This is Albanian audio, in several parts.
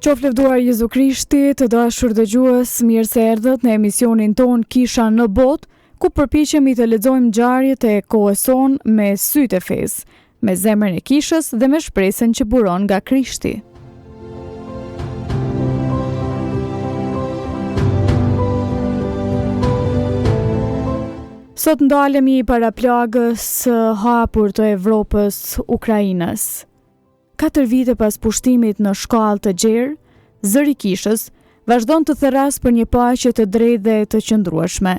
Qoftë lëvduar Jezu Krishti, të dashur dëgjues, mirë se erdhët në emisionin ton Kisha në botë, ku përpiqemi të lexojmë ngjarjet e kohës sonë me sytë e fesë, me zemrën e kishës dhe me shpresën që buron nga Krishti. Sot ndalemi para plagës së hapur të Evropës, Ukrainës. 4 vite pas pushtimit në shkallë të gjerë, zëri kishës vazhdon të therras për një paqe të drejtë dhe të qëndrueshme.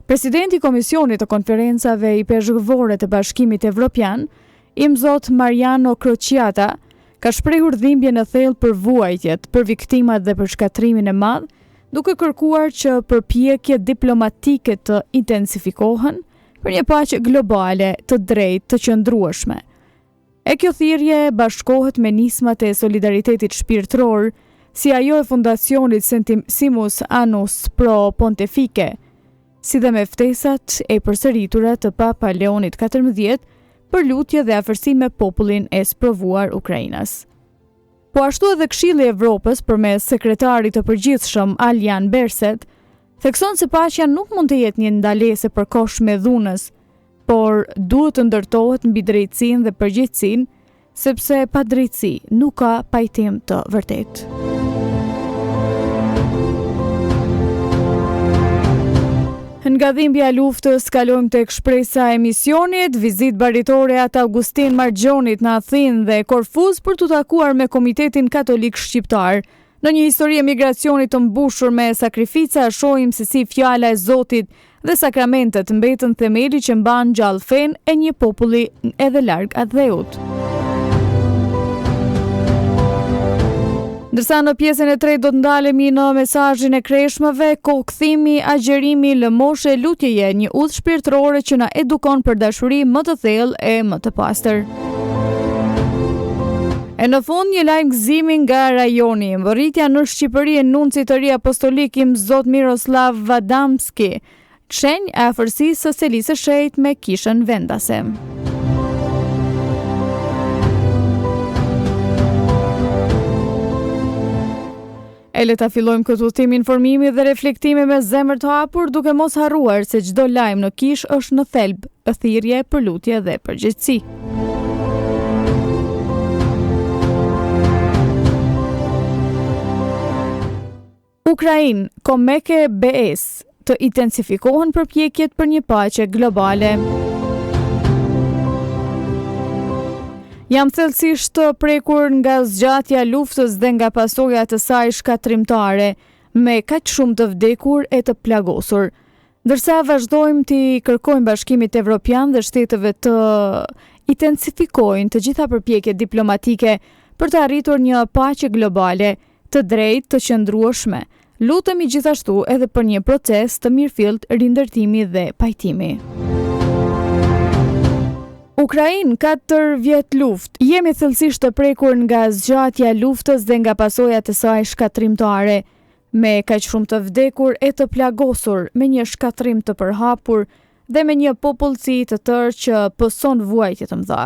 Presidenti i Komisionit të Konferencave i Peshqërore të Bashkimit Evropian, Imzot Mariano Crociata, ka shprehur dhimbje në thellë për vuajtjet, për viktimat dhe për shkatrimin e madh, duke kërkuar që përpjekjet diplomatike të intensifikohen për një paqe globale të drejtë të qëndrueshme. E kjo thirrje bashkohet me nismat e solidaritetit shpirtëror, si ajo e Fundacionit Sentissimus Annus Pro Pontifice, si dhe me ftesat e përsëritura të Papa Leonit XIV për lutje dhe afërsi me popullin e sprovuar Ukrainës. Po ashtu edhe Këshilli i Evropës përmes sekretarit të përgjithshëm Aljan Berset, thekson se paqja nuk mund të jetë një ndalesë e përkohshme dhunës, por duhet të ndërtohet mbi drejtësinë dhe përgjegjësinë, sepse pa drejtësi nuk ka pajtim të vërtetë. Nga dhimbja e luftës kalojmë tek shpresa e misionit, vizitë baritore atë Augustin Margjonit në Athinë dhe Korfuz për të takuar me Komitetin Katolik Shqiptar. Në një histori e migracionit të mbushur me sakrifica, shohim se si fjala e Zotit dhe sakramentet mbetën themeli që mban gjallë fenë e një populli edhe larg atëheut. Ndërsa në pjesën e tretë do të ndalemi në mesazhin e kreshmave, kohëkthimi, agjerimi, lëmoshe, lutjeje, një udhë shpirtërore që na edukon për dashuri më të thellë e më të pastër. E në fund një lajm gëzimi nga rajoni. Mbërritja në Shqipëri e nuncit të ri apostolik Imzot Miroslav Vadamski, shenjë e afërsisë së selisë së shenjtë me kishën vendase. E le ta fillojmë këtë udhtim informimi dhe reflektimi me zemër të hapur, duke mos harruar se çdo lajm në kishë është në thelb thirrje për lutje dhe përgjegjësi. Ukrainë, Komeke BS, të intensifikohen përpjekjet për një paqe globale. Jam thellësisht të prekur nga zgjatja e luftës dhe nga pasojat e saj shkatrimtare, me kaq shumë të vdekur e të plagosur. Ndërsa vazhdojmë të kërkojmë Bashkimit Evropian dhe shteteve të intensifikojnë të gjitha përpjekjet diplomatike për të arritur një paqe globale të drejtë të qëndrueshme. Lutemi gjithashtu edhe për një proces të mirëfillt rindërtimi dhe pajtimi. Ukrainë, 4 vjet luftë. Jemi thellësisht të prekur nga zgjatja e luftës dhe nga pasojat e saj shkatrimtare, me kaq shumë të vdekur e të plagosur, me një shkatrim të përhapur dhe me një popullsi të tërë që pëson vuajtje të mëdha.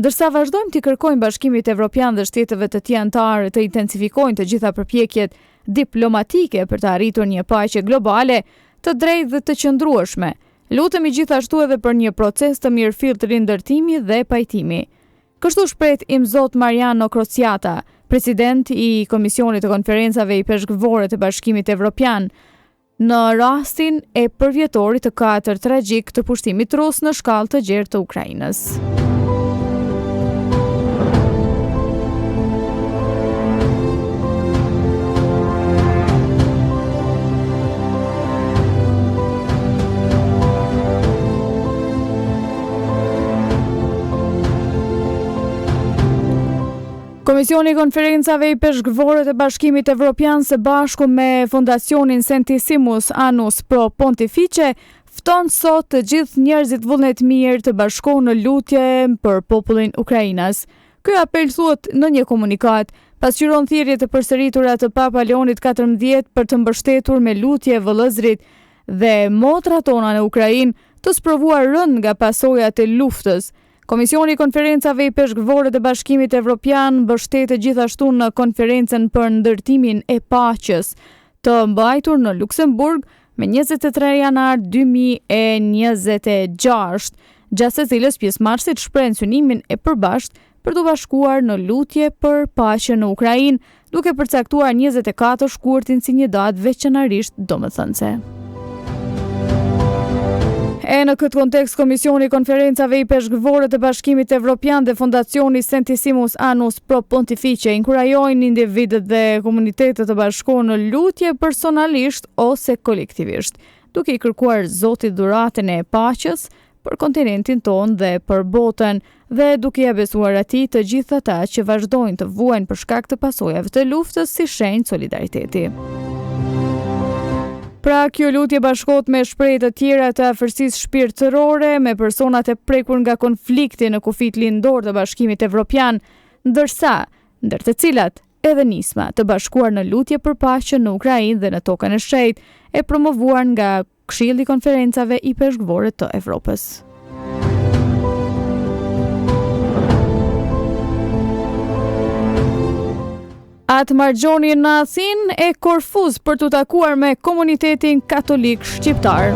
Ndërsa vazhdojmë të kërkojmë Bashkimit Evropian dhe shteteve të tij anëtare të intensifikojnë të gjitha përpjekjet diplomatike për të arritur një paqe globale të drejtë dhe të qëndrueshme, lutemi gjithashtu edhe për një proces të mirëfillt rindërtimi dhe pajtimi. Kështu shpreh Imzot Mariano Crociata, president i Komisionit të Konferencave i Peshqërore të Bashkimit Evropian, në rastin e përvjetorit të 4 tragjik të pushtimit rus në shkallë të gjerë të Ukrainës. Komisioni i Konferencave i Peshqërore të Bashkimit Evropian së bashku me Fundacionin Sentissimus Annus Pro Pontifice fton sot të gjithë njerëzit vullnet mirë të bashkohen në lutje për popullin Ukrainas. Ky apel thuhet në një komunikat, pasqyron thirrje të përsëritura të Papa Leonit XIV për të mbështetur me lutje vëllëzrit dhe motrat tona në Ukrainë të sprovuar rënd nga pasojat e luftës. Komisioni i konferencave i peshkvorë të Bashkimit Evropian mbështetet gjithashtu në konferencën për ndërtimin e paqes të mbajtur në Luksemburg me 23 janar 2026, gjatë së cilës pjesëmarrësit shprehen synimin e përbashkët për të bashkuar në lutje për paqe në Ukrainë, duke përcaktuar 24 shkurtin si një datë veçanërisht domethënëse. Në këtë kontekst, Komisioni i konferencave i peshkvorë të Bashkimit Evropian dhe Fondacioni Sanctissimus Annus Pro Pontificie inkurajojnë individët dhe komunitetet të bashkohen në lutje personalisht ose kolektivisht, duke i kërkuar Zotit dhuratën e paqes për kontinentin tonë dhe për botën, dhe duke ia besuar atij të gjithë ata që vazhdojnë të vuajnë për shkak të pasojave të luftës si shenjë solidariteti. Pra, kjo lutje bashkohet me shprehje të tjera të afërsisë shpirtërore me personat e prekur nga konflikti në kufit lindor të Bashkimit Evropian, ndër të cilat edhe nisma të bashkuar në lutje për paqe në Ukrainë dhe në tokën e shenjtë, e promovuar nga Këshilli i konferencave i peshkvorë të Evropës. Atë margjoni në Athinë e Korfuz për të takuar me komunitetin katolik shqiptar.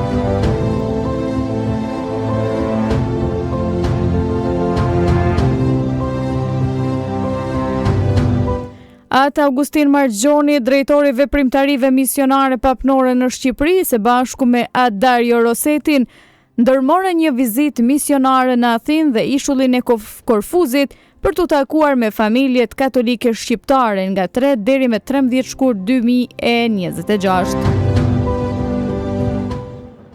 Atë Augustin Margjoni, drejtori veprimtarive misionare papnore në Shqipëri, së bashku me atë Dario Rosetin, ndërmorën një vizitë misionare në Athinë dhe ishullin e Korfuzit për të takuar me familjet katolike shqiptare nga 3 deri me 13 shkurt 2026.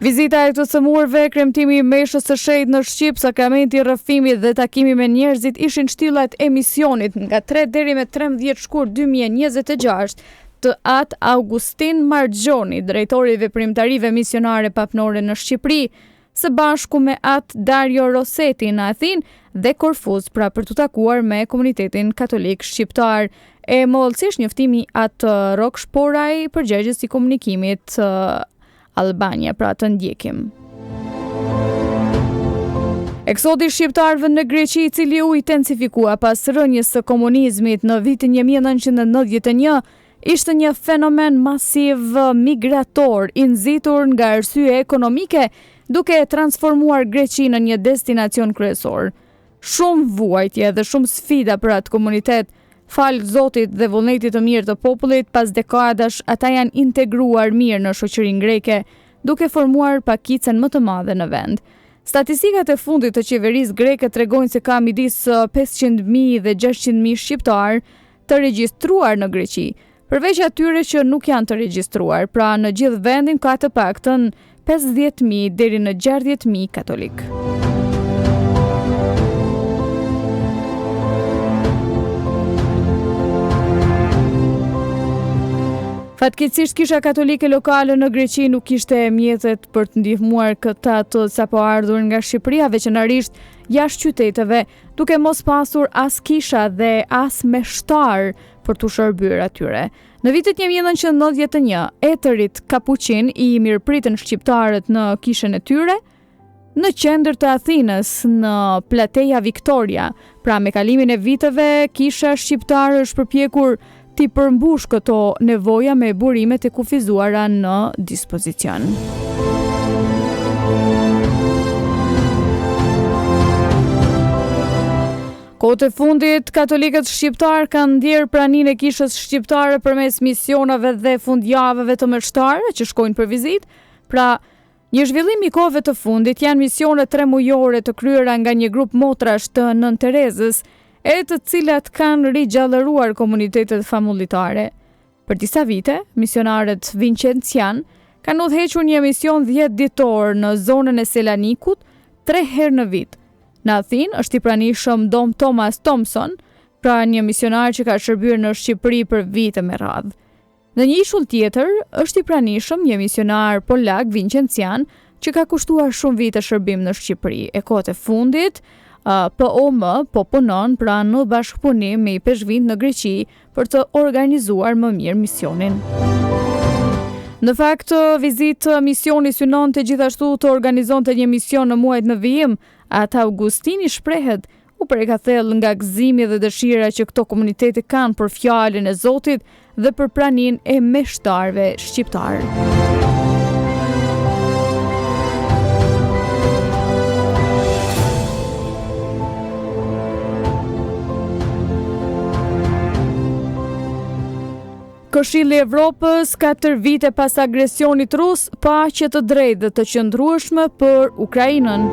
Vizita e të sëmurve, kremtimi i meshës së shenjtë në Shqip, sakramenti i rrëfimit dhe takimi me njerëzit ishin shtyllat e misionit nga 3 deri me 13 shkurt 2026 të atë Augustin Margjoni, drejtori i veprimtarive misionare papnore në Shqipëri, së bashku me atë Dario Roseti në Athinë dhe Korfuz, pra për të takuar me komunitetin katolik shqiptar. E mollësisht njoftimi atë Rok Shporaj, përgjegjës i komunikimit Albania, pra të ndjekim. Eksodi shqiptarëve në Greqi, i cili u intensifikua pas rënjes së komunizmit në vitin 1991, ishte një fenomen masiv migrator i nxitur nga arsye ekonomike, duke e transformuar Greqinë në një destinacion kryesor. Shumë vuajtje dhe shumë sfida për atë komunitet, falë Zotit dhe vullnetit të mirë të popullit, pas dekadash ata janë integruar mirë në shoqërinë greke, duke formuar pakicën më të madhe në vend. Statistikat e fundit të qeverisë greke tregojnë se ka midis 500.000 dhe 600.000 shqiptar të regjistruar në Greqi, përveç atyre që nuk janë të regjistruar, pra në gjithë vendin ka të paktën 50.000 deri në 60.000 katolik. Fatkeqësisht kisha katolike lokale në Greqi nuk kishte mjetet për të ndihmuar këta të sapo ardhur nga Shqipëria, veçanërisht jashtë qyteteve, duke mos pasur as kisha dhe as meshtar për të shërbyer atyre. Në vitet 1991, etërit kapuqin i mirëpritën shqiptarët në kishën e tyre, në qendër të Athinës, në Plateja Victoria. Pra me kalimin e viteve, kisha shqiptarë është përpjekur t'i përmbush këto nevoja me burimet e kufizuara në dispozicion. Kohët e fundit, katolikët shqiptar kanë ndjerë praninë e kishës shqiptare përmes misionave dhe fundjavëve të meshtare që shkojnë për vizitë. Pra, një zhvillim i kohëve të fundit janë misionet 3 mujore të kryera nga një grup motrash të Nën Terezës, e të cilat kanë rigjallëruar komunitetet famuljetare. Për disa vite, misionarët Vincencian kanë udhëhequr një mision 10 ditor në zonën e Selanikut 3 herë në vit. Në Athinë është i pranishëm Dom Thomas Thompson, pra një misionar që ka shërbyer në Shqipëri për vite me radhë. Në një ishull tjetër është i pranishëm një misionar polak Vincencian që ka kushtuar shumë vite shërbim në Shqipëri. E kohët e fundit, POM po punon pra në bashkëpunim me i peshkvind në Greqi për të organizuar më mirë misionin. Në fakt, vizitë misioni synon të gjithashtu të organizonte një mision në muajt në vijim. Ata Augustini shprehet u preka thellë nga gëzimi dhe dëshira që këto komunitete kanë për fjalën e Zotit dhe për praninë e meshtarëve shqiptar. Këshilli i Evropës 4 vite pas agresionit rus, paqe të drejtë dhe të qëndrueshme për Ukrainën.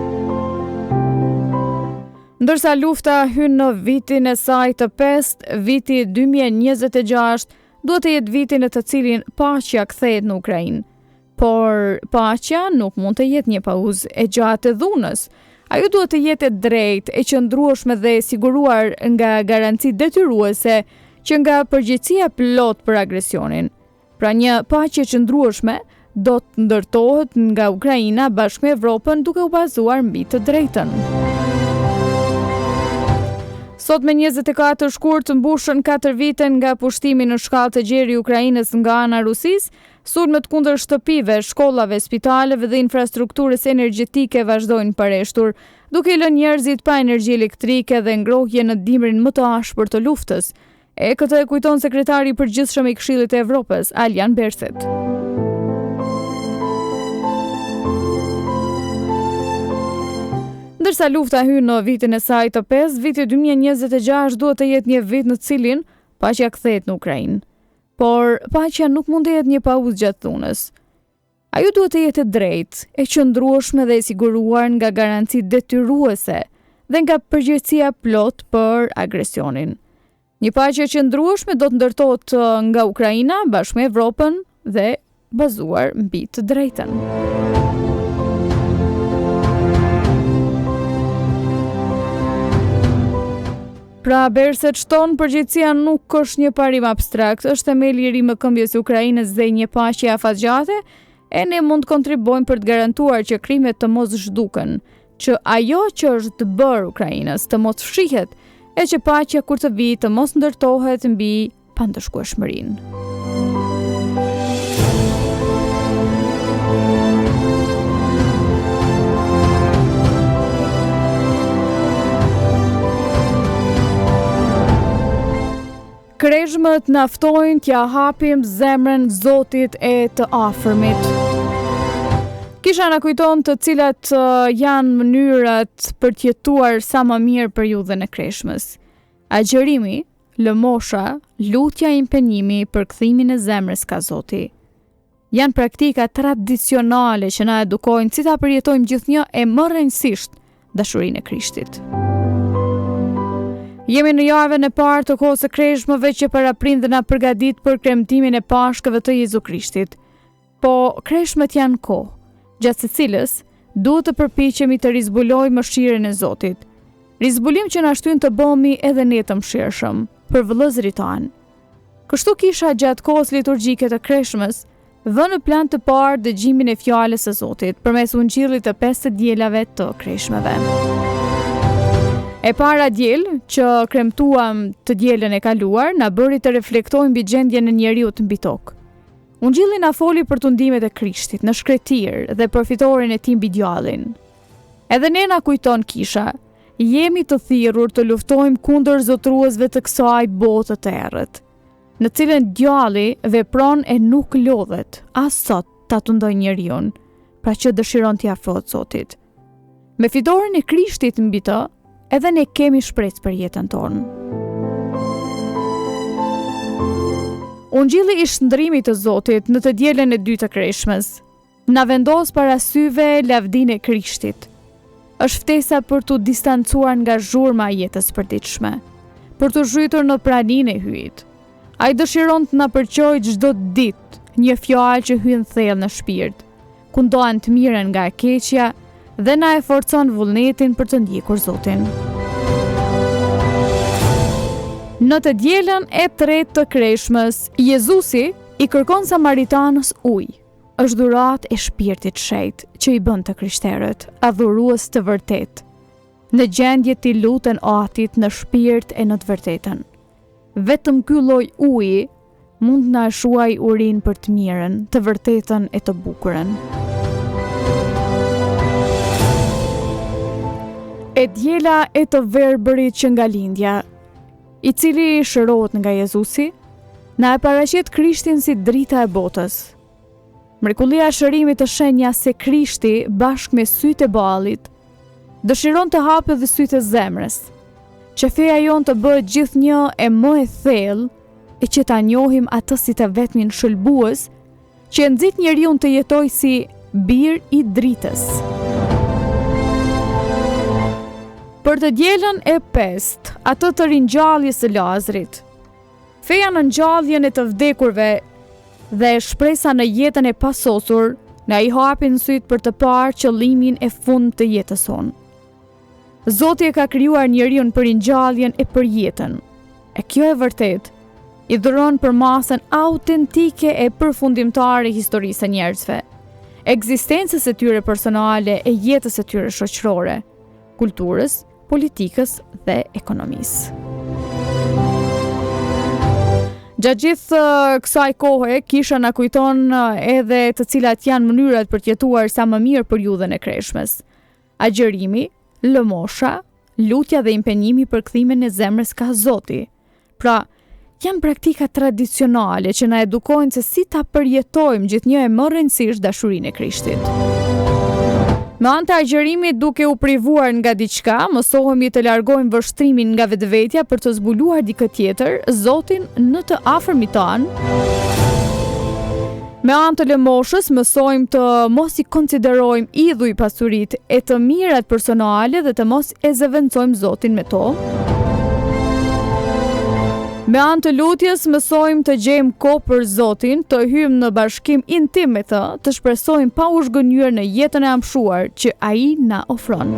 Ndërsa lufta hyn në vitin e saj të 5, viti 2026 duhet të jetë viti në të cilin paqja kthehet në Ukrainë. Por paqja nuk mund të jetë një pauzë e gjatë e dhunës. Ajo duhet të jetë e drejtë, e qëndrueshme dhe e siguruar nga garanci detyruese që nga përgjegjësia plot për agresionin. Pra një paqe qëndrueshme do të ndërtohet nga Ukraina bashkë me Evropën duke u bazuar mbi të drejtën. Sot me 24 shkurt mbushën 4 vite nga pushtimi në shkallë të gjerë i Ukrainës nga ana e Rusisë, sulmet kundër shtëpive, shkollave, spitaleve dhe infrastrukturës energjetike vazhdojnë pareshtur, duke i lënë njerëzit pa energji elektrike dhe ngrohje në dimrin më të ashpër të luftës. E këtë e kujton sekretari i përgjithshëm i Këshillit të Evropës, Aljan Berset. Ndërsa lufta hyn në vitin e saj të 5, viti 2026 duhet të jetë një vit në cilin paqja kthehet në Ukrainë. Por paqja nuk mund të jetë një pauzë gjatë dhunës. Ajo duhet të jetë e drejtë, e qëndrueshme dhe e siguruar nga garanci detyruese dhe nga përgjegjësia plot për agresionin. Një paqe qëndrueshme do të ndërtohet nga Ukraina bashkë me Evropën dhe bazuar mbi të drejtën. Pra Berset shton përgjegjësia nuk është një parim abstrakt, është themeli i ri më këmbjes së Ukrainës dhe një paqe afatgjate, e ne mund të kontribojmë për të garantuar që krimet të mos zhduken, që ajo që është të bërë Ukrainës të mos fshihet, e që paqja kur të vijë të mos ndërtohet mbi pandëshkueshmërinë. Krezhmët na ftojnë t'ja hapim zemrën Zotit e të afërmit. Kisha na kujton të cilat janë mënyrat për të jetuar sa më mirë periudhën e kreshmës. Agjërimi, lëmosha, lutja e impenjimi për kthimin e zemrës ka Zoti. Janë praktika tradicionale që na edukojnë si ta përjetojmë gjithnjë e më rëndësisht dashurinë e Krishtit. Jemi në javën e parë të kohës së kreshmëve që paraprindë na përgatit për kremtimin e Pashkëve të Jezu Krishtit. Po kreshmët janë kohë, gjatë së cilës duhet të përpiqemi të rizbulojmë mëshirën e Zotit. Rizbulim që na shtyn të bëhemi edhe ne të mëshirshëm për vëllezërit tanë. Kështu kisha gjatë kohës liturgjike të kreshmës vënë në plan të parë dëgjimin e fjalës së Zotit përmes ungjillit të 5 dielave të kreshmeve. E para diel që kremtuam të dielën e kaluar na bëri të reflektojmë mbi gjendjen e njeriut mbi tokë. Ungjilli na foli për tundimet e Krishtit në shkretir dhe për fitoren e tij mbi djallin. Edhe ne na kujton kisha, jemi të thirrur të luftojmë kundër zotruesve të kësaj bote të errët, në cilën djalli vepron e nuk lodhet as sot ta tundoj njeriu, pra që dëshiron t'i afrohet Zotit. Me fitoren e Krishtit mbi të, edhe ne kemi shpresë për jetën tonë. Ungjilli i shndrimit të Zotit në të dielën e dytë të kreshmës na vendos para syve lavdinë e Krishtit. Është ftesa për t'u distancuar nga zhurma e jetës përditshme, për t'u zhytur në praninë e hyjit. Ai dëshiron të na përqojë çdo ditë një fjalë që hyn thellë në shpirt, ku ndohen të mirën nga e keqja dhe na e forcon vullnetin për të ndjekur Zotin. Në të dielën e tretë të kreshmës, Jezusi i kërkon samaritanës ujë. Është dhuratë e shpirtit shenjtë që i bën të krishterët adhurues të vërtet, në gjendje t'i luten Atit në shpirt e në të vërtetën. Vetëm ky lloj uji mund na shuaj urinë për të mirën, të vërtetën e të bukurën. e djela e të verbërit që nga lindja, i cili shërohet nga Jezusi, na e paraqet Krishtin si drita e botës. Mrekullia e shërimit të shenja se Krishti bashkë me sytë e ballit dëshiron të hapë dhe sytë e zemrës, që feja jon të bëhet gjithnjë e më e thellë e që ta njohim atë si të vetmin shëlbues që e nxit njeriu të jetojë si bir i dritës. Për të dielën e 5, atë të ringjalljes së Lazrit, feja në ngjalljen e të vdekurve dhe shpresa në jetën e pasosur, na i hapin sytë për të parë qëllimin e fund të jetës sonë. Zoti e ka krijuar njeriu për ringjalljen e për jetën. E kjo e vërtet i dhuron për masën autentike e përfundimtare historisë së njerëzve, ekzistencës së tyre personale e jetës së tyre shoqërore, kulturës, politikës dhe ekonomisë. Gjatë gjithë kësaj kohe, kisha na kujton edhe të cilat janë mënyrat për të jetuar sa më mirë periudhën e kreshmes. Agjërimi, lëmosha, lutja dhe impenjimi për kthimin e zemrës ka Zoti. Pra, janë praktika tradicionale që na edukojnë se si ta përjetojmë gjithnjë e më rëndësisht dashurinë e Krishtit. Me anë të agjërimit, duke u privuar nga diçka, mësohemi të largojmë vështrimin nga vetvetja për të zbuluar dikë tjetër, Zotin në të afërmit tanë. Me anë të lëmoshës, mësojmë të mos i konsiderojmë idhuj pasuritë e të mirat personale dhe të mos e zëvendësojmë Zotin me to. Me anë të lutjes, mësojmë të gjejmë kohë për Zotin, të hyjmë në bashkim intim me të, të shpresojmë pa u zhgënjur në jetën e amshuar që ai na ofron.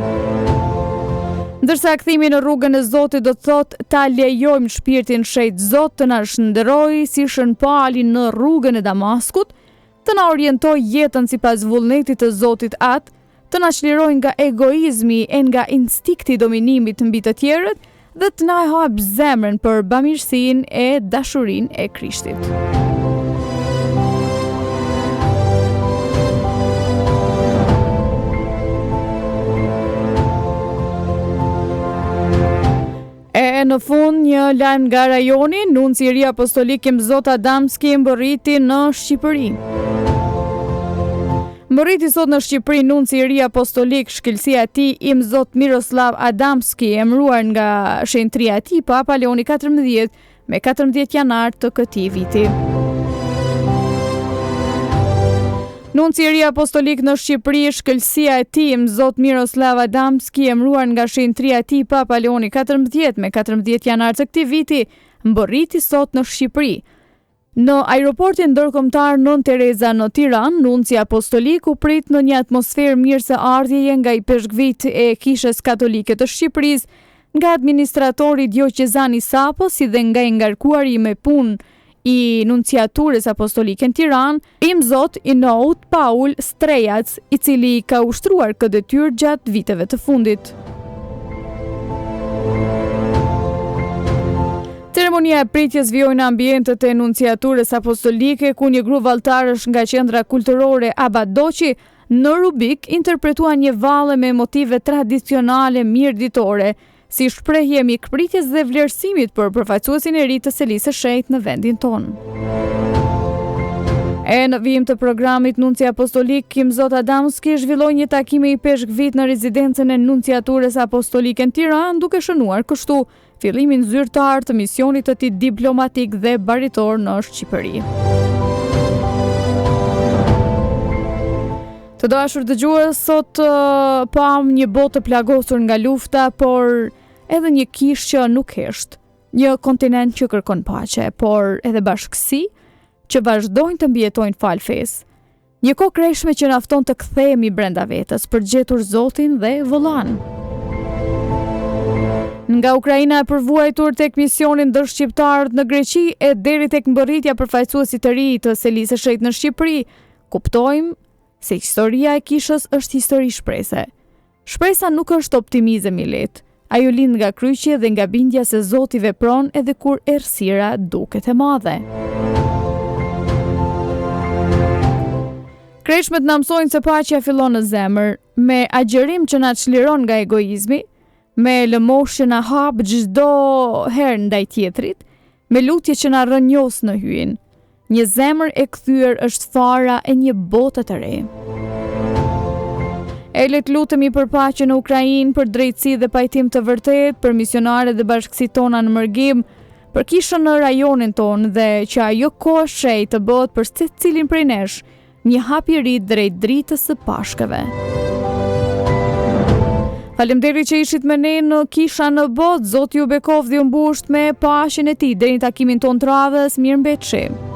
Ndërsa kthimi në rrugën e Zotit do të thotë ta lejojmë shpirtin shejt Zot të na shndërrojë si shënpali në rrugën e Damaskut, të na orientojë jetën sipas vullnetit të Zotit atë, të na çlirojë nga egoizmi e nga instinkti i dominimit mbi të tjerët, dhe të na hap zemrën për bamirësinë e dashurinë e Krishtit. E në fund një lajm nga rajoni, nunci i ri apostolik Imzot Adamski mbërriti në Shqipëri. Mbërriti sot në Shqipëri nunci i ri apostolik, shkëlqësia e tij Imzot Miroslav Adamski, emëruar nga shenjtëria e tij Papa Leoni XIV me 14 janar të këtij viti. Nunci i ri apostolik në Shqipëri, shkëlqësia e tij Imzot Miroslav Adamski, emëruar nga shenjtëria e tij Papa Leoni XIV me 14 janar të këtij viti, mbërriti sot në Shqipëri. Në aeroportin ndërkombëtar Nën Tereza në Tiranë, nunci apostolik u prit në një atmosferë mirëseardhjeje nga i peshkvit e Kishës Katolike të Shqipërisë, nga administratori dioqezan i Sapos, si dhe nga i ngarkuari me punë i nunciaturës apostolike në Tiranë, Imzot i njohur Paul Strejac, i cili ka ushtruar këtë detyrë gjatë viteve të fundit. Ceremonia e pritjes vjoi në ambientet e nunciaturës apostolike, ku një grup valltarësh nga qendra kulturore Abadoqi në Rubik interpretuan një valle me motive tradicionale mirditore, si shprehje mikpritjes dhe vlerësimit për përfaqësuesin e ri të selisë së shenjtë në vendin tonë. E në vijim të programit, nunci apostolik Imzot Adamski zhvilloi një takim i peshkvit në rezidencën e nunciaturës apostolike në Tiranë, duke shënuar kështu fillimin zyrtar të misionit të tij diplomatik dhe baritor në Shqipëri. Të dashur dëgjues, sot pam një botë të plagosur nga lufta, por edhe një kishë që nuk hesht, një kontinent që kërkon paqe, por edhe bashkësi që vazhdojnë të mbijetojnë fal fesë. Një kohë kreshme që na fton të kthehemi brenda vetes për gjetur Zotin dhe vëllan. Nga Ukraina e përvuajtur tek misioni ndërshqiptar në Greqi e deri tek mbërritja përfaqësuesit të ri të selisë së shenjtë në Shqipëri, kuptojmë se historia e kishës është histori shprese. Shpresa nuk është optimizëm i lehtë. Ajo lind nga kryqja dhe nga bindja se Zoti vepron edhe kur errësira duket e madhe. Kreshmet na mësojnë se paqja fillon në zemër, me agjërim që na çliron nga egoizmi, me lëmosh që na hap çdo herë ndaj tjetrit, me lutje që na rënjos në hyn. Një zemër e kthyer është fara e një bote të re. E le të lutemi për paqe në Ukrainë, për drejtësi dhe pajtim të vërtet, për misionarët dhe bashkësitë tona në Mërgim, për kishën në rajonin tonë dhe që ajo kohë shej të bëhet për secilin prej nesh një hap i ri drejt dritës së pashkëve. Faleminderit që ishit me ne në Kisha në Botë. Zoti ju bekoftë dhe ju mbusht me paqen e tij deri në takimin ton të radhës. Mirëmbëjtje.